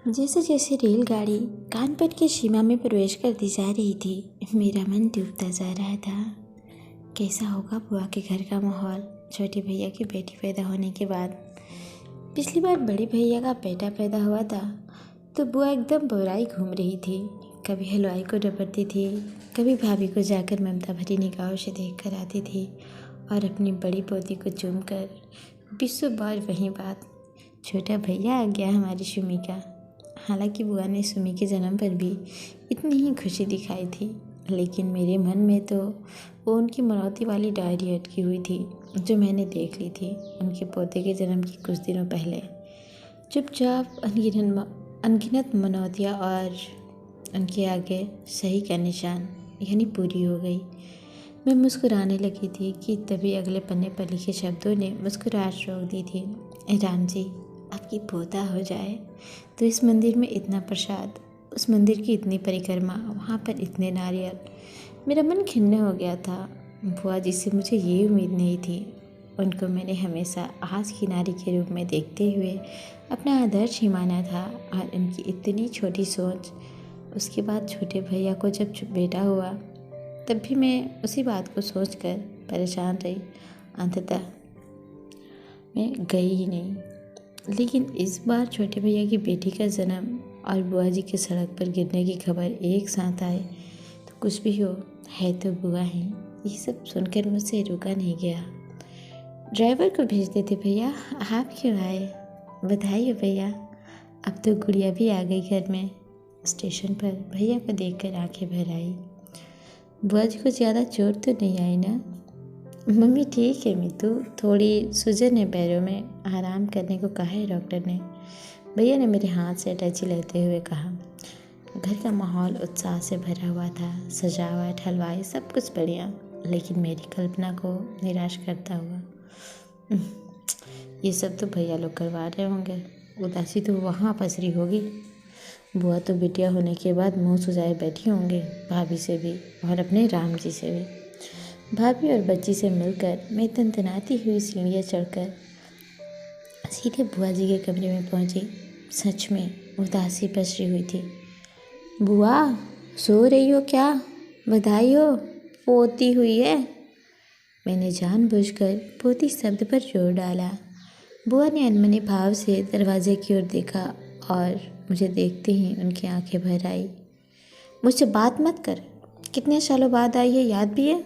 जैसे जैसे रेलगाड़ी कानपट की सीमा में प्रवेश करती जा रही थी, मेरा मन डूबता जा रहा था। कैसा होगा बुआ के घर का माहौल छोटे भैया की बेटी पैदा होने के बाद। पिछली बार बड़े भैया का बेटा पैदा हुआ था तो बुआ एकदम बोराई घूम रही थी। कभी हलवाई को डपटती थी, कभी भाभी को जाकर ममता भरी निगाहों से देख कर आती थी और अपनी बड़ी पोती को चूम कर 20 बार वही बात। छोटा भैया आ गया हमारी सुमी का। हालांकि बुआ ने सुमी के जन्म पर भी इतनी ही खुशी दिखाई थी, लेकिन मेरे मन में तो वो उनकी मनौती वाली डायरी अटकी हुई थी जो मैंने देख ली थी उनके पोते के जन्म के कुछ दिनों पहले। चुपचाप अनगिनत मनौतियाँ और उनके आगे सही का निशान यानी पूरी हो गई। मैं मुस्कुराने लगी थी कि तभी अगले पन्ने पर लिखे शब्दों ने मुस्कुराहट रोक दी थी। राम जी, आपकी पोता हो जाए तो इस मंदिर में इतना प्रसाद, उस मंदिर की इतनी परिक्रमा, वहाँ पर इतने नारियल। मेरा मन खिन्न हो गया था। बुआ जी से मुझे ये उम्मीद नहीं थी। उनको मैंने हमेशा आज की नारी के रूप में देखते हुए अपना आदर्श ही माना था और उनकी इतनी छोटी सोच। उसके बाद छोटे भैया को जब बेटा हुआ तब भी मैं उसी बात को सोचकर परेशान रही। अंततः मैं गई ही नहीं। लेकिन इस बार छोटे भैया की बेटी का जन्म और बुआ जी के सड़क पर गिरने की खबर एक साथ आए तो कुछ भी हो, है तो बुआ ही। ये सब सुनकर मुझसे रुका नहीं गया। ड्राइवर को भेज देते भैया, आप क्यों आए? बधाई हो भैया, अब तो गुड़िया भी आ गई घर में। स्टेशन पर भैया को देखकर आंखें भर आई। बुआ जी को ज़्यादा चोट तो नहीं आई ना? मम्मी ठीक है मितू, थोड़ी सूजन है पैरों में, आराम करने को कहा है डॉक्टर ने। भैया ने मेरे हाथ से अटैची लेते हुए कहा। घर का माहौल उत्साह से भरा हुआ था, सजावट, हलवाई, सब कुछ बढ़िया, लेकिन मेरी कल्पना को निराश करता हुआ। ये सब तो भैया लोग करवा रहे होंगे, उदासी तो वहाँ पसरी होगी। बुआ तो बिटिया होने के बाद मुँह सुजाए बैठी होंगी, भाभी से भी और अपने राम जी से भी। भाभी और बच्ची से मिलकर मैं तनतनाती हुई सीढ़ियाँ चढ़कर सीधे बुआ जी के कमरे में पहुंची। सच में उदासी पसरी हुई थी। बुआ, सो रही हो क्या? बधाई हो, पोती हुई है। मैंने जानबूझकर पोती शब्द पर जोर डाला। बुआ ने अनमने भाव से दरवाजे की ओर देखा और मुझे देखते ही उनकी आंखें भर आई। मुझसे बात मत कर, कितने सालों बाद आई है, याद भी है?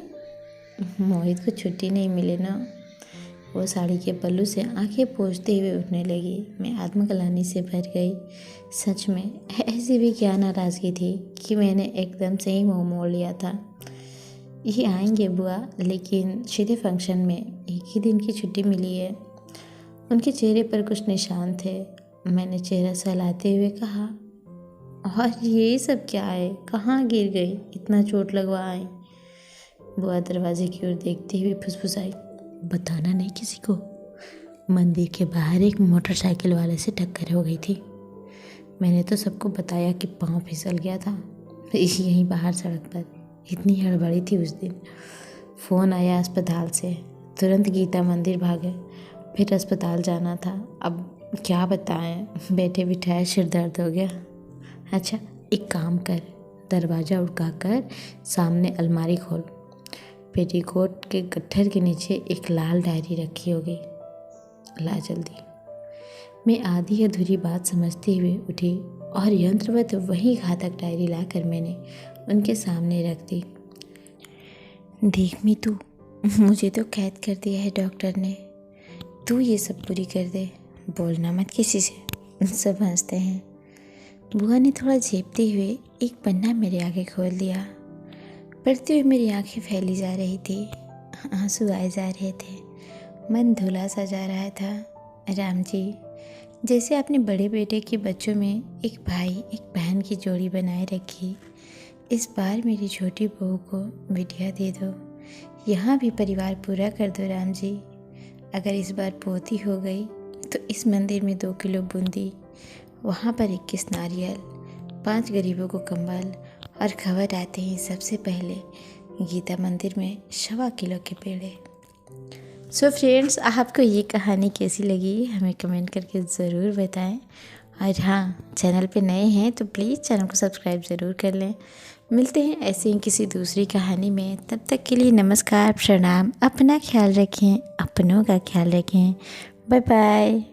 मोहित को छुट्टी नहीं मिली ना। वो साड़ी के पल्लू से आंखें पोंछते हुए उठने लगी। मैं आत्मग्लानि से भर गई। सच में ऐसी भी क्या नाराज़गी थी कि मैंने एकदम से ही मुँह मोड़ लिया था। ये आएंगे बुआ, लेकिन सीधे फंक्शन में, एक ही दिन की छुट्टी मिली है। उनके चेहरे पर कुछ निशान थे। मैंने चेहरा सहलाते हुए कहा, और ये सब क्या है, कहाँ गिर गई, इतना चोट लगवा आई? बुआ दरवाजे की ओर देखते हुए फुसफुसाई, बताना नहीं किसी को। मंदिर के बाहर एक मोटरसाइकिल वाले से टक्कर हो गई थी। मैंने तो सबको बताया कि पाँव फिसल गया था यहीं बाहर सड़क पर। इतनी हड़बड़ी थी उस दिन। फ़ोन आया अस्पताल से, तुरंत गीता मंदिर भागे, फिर अस्पताल जाना था। अब क्या बताएं, बैठे बिठाए सिर दर्द हो गया। अच्छा एक काम कर, दरवाज़ा उठकाकर सामने अलमारी खोल, पेटीकोट के गट्ठर के नीचे एक लाल डायरी रखी होगी, ला जल्दी। मैं आधी अधूरी बात समझते हुए उठी और यंत्रवत वही घातक डायरी लाकर मैंने उनके सामने रख दी। देख मीतू, मुझे तो कैद कर दिया है डॉक्टर ने, तू ये सब पूरी कर दे, बोलना मत किसी से, सब हंसते हैं। बुआ ने थोड़ा झेपते हुए एक पन्ना मेरे आगे खोल दिया। पढ़ते हुए मेरी आंखें फैली जा रही थी, आंसू आए जा रहे थे, मन धुला सा जा रहा था। राम जी, जैसे आपने बड़े बेटे के बच्चों में एक भाई एक बहन की जोड़ी बनाए रखी, इस बार मेरी छोटी बहू को बिटिया दे दो। यहाँ भी परिवार पूरा कर दो राम जी। अगर इस बार पोती हो गई तो इस मंदिर में 2 किलो बूंदी, वहाँ पर 21 नारियल, 5 गरीबों को कंबल, और खबर आते ही सबसे पहले गीता मंदिर में 1.25 किलो के पेड़े। सो फ्रेंड्स, आपको ये कहानी कैसी लगी हमें कमेंट करके ज़रूर बताएं और हाँ, चैनल पे नए हैं तो प्लीज़ चैनल को सब्सक्राइब ज़रूर कर लें। मिलते हैं ऐसे ही किसी दूसरी कहानी में, तब तक के लिए नमस्कार, प्रणाम। अपना ख्याल रखें, अपनों का ख्याल रखें। Bye bye.